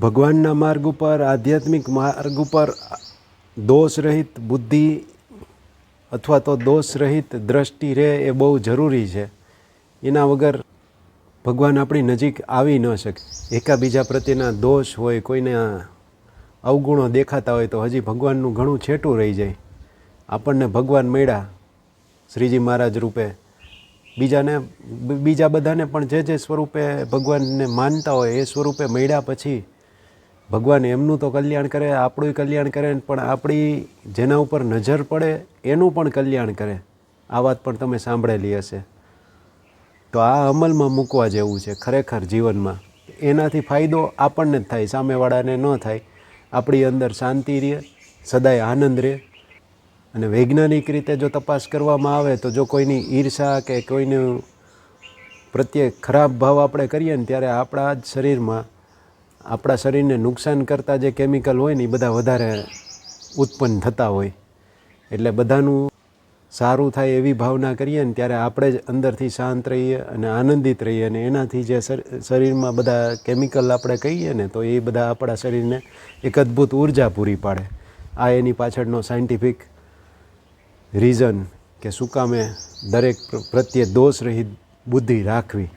ભગવાનના માર્ગ ઉપર, આધ્યાત્મિક માર્ગ ઉપર દોષ રહિત બુદ્ધિ અથવા તો દોષ રહિત દ્રષ્ટિ રહે એ બહુ જરૂરી છે. એના વગર ભગવાન આપણી નજીક આવી ન શકે. એકાબીજા પ્રત્યેના દોષ હોય, કોઈને અવગુણો દેખાતા હોય તો હજી ભગવાનનું ઘણું છેટું રહી જાય. આપણને ભગવાન મળ્યા શ્રીજી મહારાજ રૂપે, બીજા બધાને પણ જે સ્વરૂપે ભગવાનને માનતા હોય એ સ્વરૂપે મળ્યા પછી ભગવાન એમનું તો કલ્યાણ કરે, આપણું કલ્યાણ કરે, પણ આપણી જેના ઉપર નજર પડે એનું પણ કલ્યાણ કરે. આ વાત પણ તમે સાંભળેલી હશે. તો આ અમલમાં મૂકવા જેવું છે ખરેખર જીવનમાં. એનાથી ફાયદો આપણને જ થાય, સામેવાળાને ન થાય. આપણી અંદર શાંતિ રહે, સદાય આનંદ રહે. અને વૈજ્ઞાનિક રીતે જો તપાસ કરવામાં આવે તો જો કોઈની ઈર્ષા કે કોઈનું પ્રત્યે ખરાબ ભાવ આપણે કરીએ ને ત્યારે આપણા જ શરીરમાં, આપણા શરીરને નુકસાન કરતા જે કેમિકલ હોય ને એ બધા વધારે ઉત્પન્ન થતા હોય. એટલે બધાનું સારું થાય એવી ભાવના કરીએ ને ત્યારે આપણે જ અંદરથી શાંત રહીએ અને આનંદિત રહીએ. અને એનાથી જે શરીરમાં બધા કેમિકલ આપણે કહીએ ને તો એ બધા આપણા શરીરને એક અદ્ભુત ઉર્જા પૂરી પાડે. આ એની પાછળનો સાયન્ટિફિક રીઝન કે શું કામે દરેક પ્રત્યે દોષ રહિત બુદ્ધિ રાખવી.